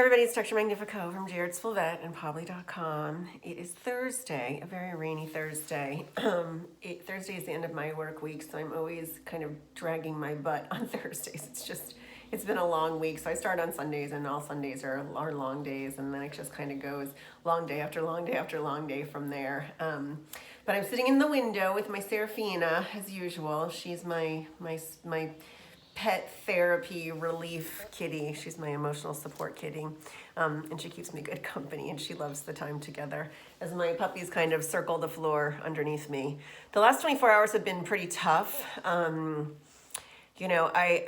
Everybody, it's Dr. Magnifico from Jared'sville Vet and Pobly.com. It is Thursday, a very rainy Thursday. Thursday is the end of my work week, so I'm always kind of dragging my butt on Thursdays. It's been a long week, so I start on Sundays, and all Sundays are long days, and then it just kind of goes long day after long day after long day from there. But I'm sitting in the window with my Seraphina, as usual. She's my pet therapy relief kitty. She's my emotional support kitty, and she keeps me good company, and she loves the time together as my puppies kind of circle the floor underneath me. The last 24 hours have been pretty tough. I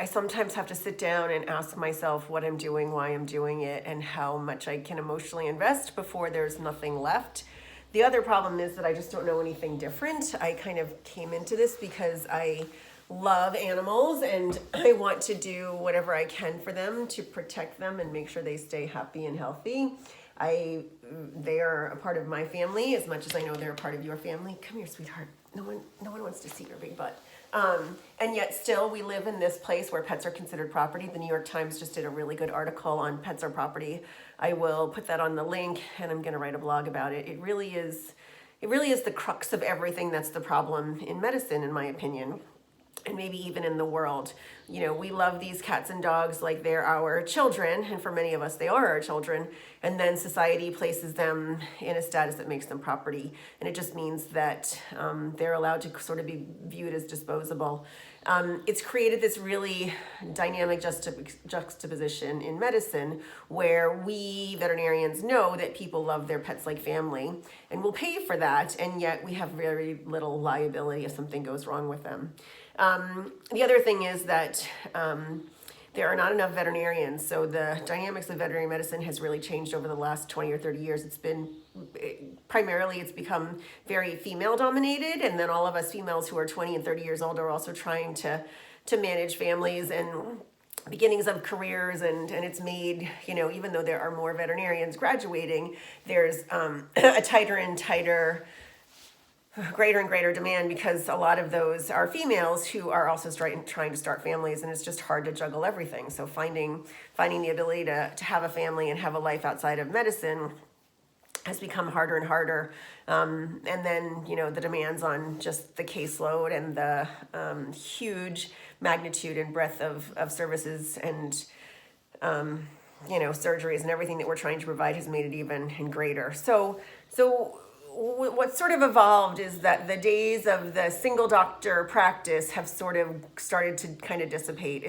sometimes have to sit down and ask myself what I'm doing, why I'm doing it, and how much I can emotionally invest before there's nothing left. The other problem is that I just don't know anything different. I kind of came into this because I love animals and I want to do whatever I can for them to protect them and make sure they stay happy and healthy. They are a part of my family as much as I know they're a part of your family. Come here, sweetheart. No one wants to see your big butt. And yet still we live in this place where pets are considered property. The New York Times just did a really good article on pets are property. I will put that on the link and I'm going to write a blog about it. It really is the crux of everything that's the problem in medicine, in my opinion. And maybe even in the world. We love these cats and dogs like they're our children, and for many of us, they are our children. And then society places them in a status that makes them property. And it just means that they're allowed to sort of be viewed as disposable. It's created this really dynamic juxtaposition in medicine where we veterinarians know that people love their pets like family and will pay for that, and yet we have very little liability if something goes wrong with them. The other thing is that there are not enough veterinarians, so the dynamics of veterinary medicine has really changed over the last 20 or 30 years. It's become very female dominated, and then all of us females who are 20 and 30 years old are also trying to manage families and beginnings of careers, and it's made, even though there are more veterinarians graduating, there's a tighter and tighter, greater and greater demand because a lot of those are females who are also trying to start families, and it's just hard to juggle everything. So finding the ability to have a family and have a life outside of medicine has become harder and harder. And then, the demands on just the caseload and the huge magnitude and breadth of services and surgeries and everything that we're trying to provide has made it even greater. So what sort of evolved is that the days of the single doctor practice have sort of started to kind of dissipate.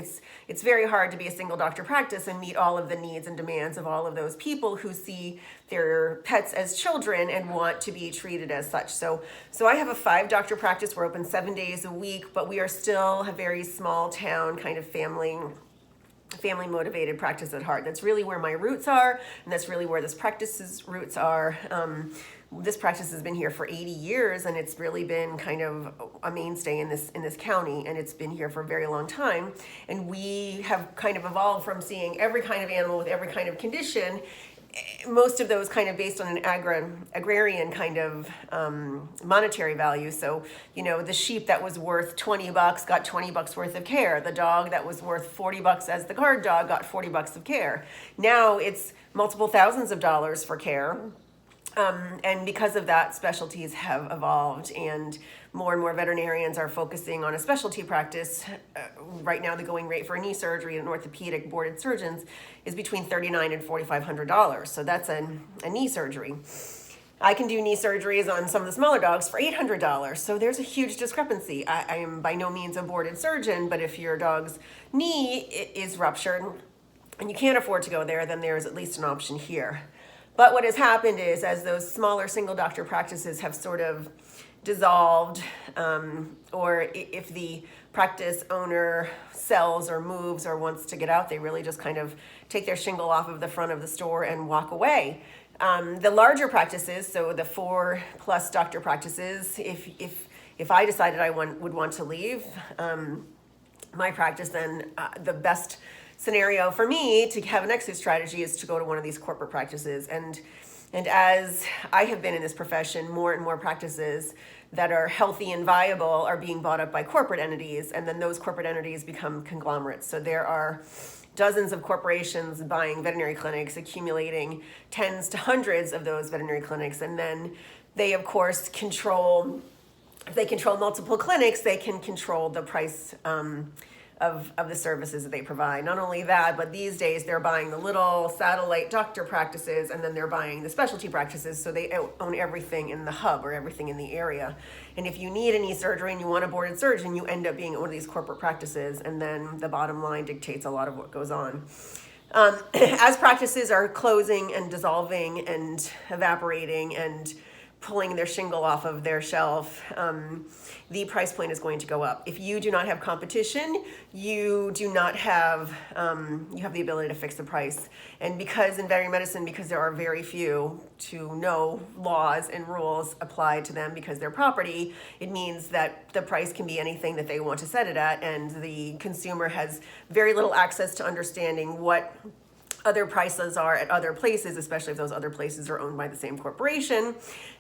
It's very hard to be a single doctor practice and meet all of the needs and demands of all of those people who see their pets as children and want to be treated as such. So I have a 5-doctor practice. We're open 7 days a week, but we are still a very small town kind of family motivated practice at heart. That's really where my roots are, and that's really where this practice's roots are. This practice has been here for 80 years, and it's really been kind of a mainstay in this county, and it's been here for a very long time. And we have kind of evolved from seeing every kind of animal with every kind of condition, most of those kind of based on an agrarian kind of monetary value. So, the sheep that was worth $20 got $20 worth of care. The dog that was worth $40 as the guard dog got $40 of care. Now it's multiple thousands of dollars for care. And because of that, specialties have evolved, and more veterinarians are focusing on a specialty practice. Right now, the going rate for a knee surgery in orthopedic boarded surgeons is between $3,900 and $4,500. So that's a knee surgery. I can do knee surgeries on some of the smaller dogs for $800. So there's a huge discrepancy. I am by no means a boarded surgeon, but if your dog's knee is ruptured and you can't afford to go there, then there's at least an option here. But what has happened is, as those smaller single doctor practices have sort of dissolved, or if the practice owner sells or moves or wants to get out, they really just kind of take their shingle off of the front of the store and walk away. The larger practices, so the 4+ doctor practices, if I decided I would want to leave my practice, then the best scenario for me to have an exit strategy is to go to one of these corporate practices. And as I have been in this profession, more and more practices that are healthy and viable are being bought up by corporate entities, and then those corporate entities become conglomerates. So there are dozens of corporations buying veterinary clinics, accumulating tens to hundreds of those veterinary clinics, and then they, of course, if they control multiple clinics, they can control the price of the services that they provide. Not only that, but these days they're buying the little satellite doctor practices, and then they're buying the specialty practices, so they own everything in the hub or everything in the area. And if you need any surgery and you want a boarded surgeon, you end up being one of these corporate practices, and then the bottom line dictates a lot of what goes on. As practices are closing and dissolving and evaporating and pulling their shingle off of their shelf, the price point is going to go up. If you do not have competition, you do not have, you have the ability to fix the price. And because in veterinary medicine, because there are very few to no laws and rules applied to them because they're property, it means that the price can be anything that they want to set it at, and the consumer has very little access to understanding what other prices are at other places, especially if those other places are owned by the same corporation,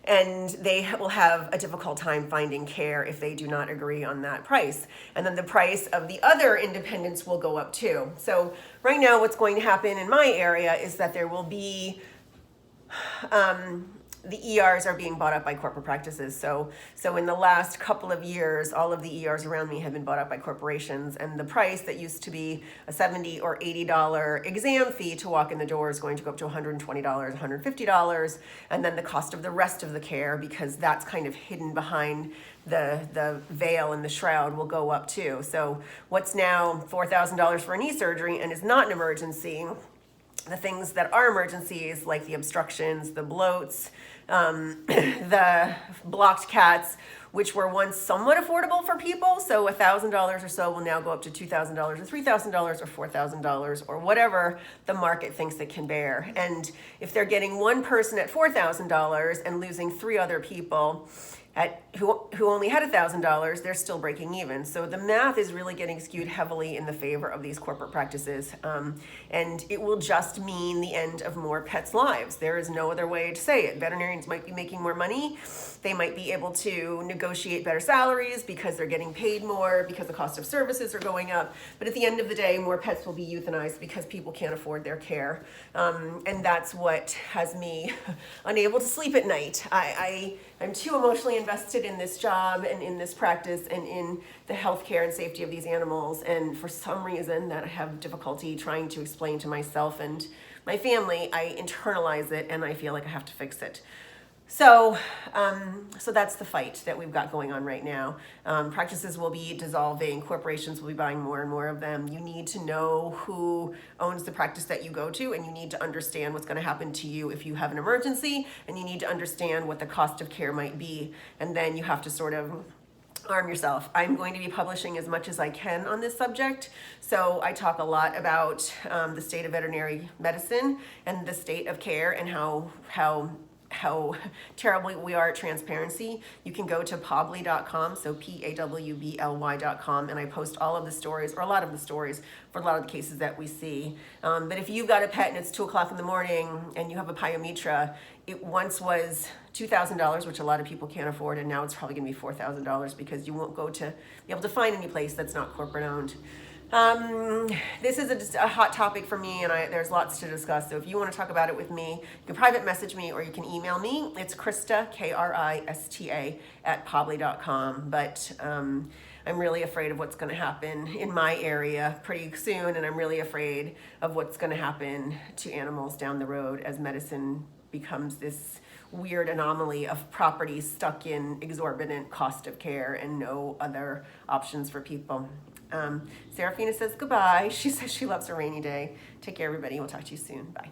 and they will have a difficult time finding care if they do not agree on that price. And then the price of the other independents will go up too. So right now what's going to happen in my area is that there will be the ERs are being bought up by corporate practices. So in the last couple of years, all of the ERs around me have been bought up by corporations, and the price that used to be a $70 or $80 exam fee to walk in the door is going to go up to $120, $150, and then the cost of the rest of the care, because that's kind of hidden behind the veil and the shroud, will go up too. So what's now $4,000 for a knee surgery and is not an emergency, the things that are emergencies, like the obstructions, the bloats, the blocked cats, which were once somewhat affordable for people, so $1,000 or so will now go up to $2,000 or $3,000 or $4,000 or whatever the market thinks it can bear. And if they're getting one person at $4,000 and losing three other people who only had $1,000, they're still breaking even. So the math is really getting skewed heavily in the favor of these corporate practices. And it will just mean the end of more pets' lives. There is no other way to say it. Veterinarians might be making more money. They might be able to negotiate better salaries because they're getting paid more, because the cost of services are going up. But at the end of the day, more pets will be euthanized because people can't afford their care. And that's what has me unable to sleep at night. I'm too emotionally invested in this job and in this practice and in the healthcare and safety of these animals. And for some reason that I have difficulty trying to explain to myself and my family, I internalize it and I feel like I have to fix it. So that's the fight that we've got going on right now. Practices will be dissolving. Corporations will be buying more and more of them. You need to know who owns the practice that you go to, and you need to understand what's going to happen to you if you have an emergency, and you need to understand what the cost of care might be. And then you have to sort of arm yourself. I'm going to be publishing as much as I can on this subject. So I talk a lot about the state of veterinary medicine and the state of care and how terribly we are at transparency. You can go to pawbly.com, so PAWBLY.com, and I post all of the stories, or a lot of the stories, for a lot of the cases that we see. But if you've got a pet and it's 2 o'clock in the morning and you have a pyometra, it once was $2,000, which a lot of people can't afford, and now it's probably gonna be $4,000 because you won't go to be able to find any place that's not corporate owned. This is a hot topic for me, and there's lots to discuss. So if you want to talk about it with me, you can private message me or you can email me. It's Krista, Krista, @pawbly.com. But I'm really afraid of what's going to happen in my area pretty soon, and I'm really afraid of what's going to happen to animals down the road as medicine becomes this weird anomaly of property stuck in exorbitant cost of care and no other options for people. Serafina says goodbye. She says she loves a rainy day. Take care, everybody. We'll talk to you soon. Bye.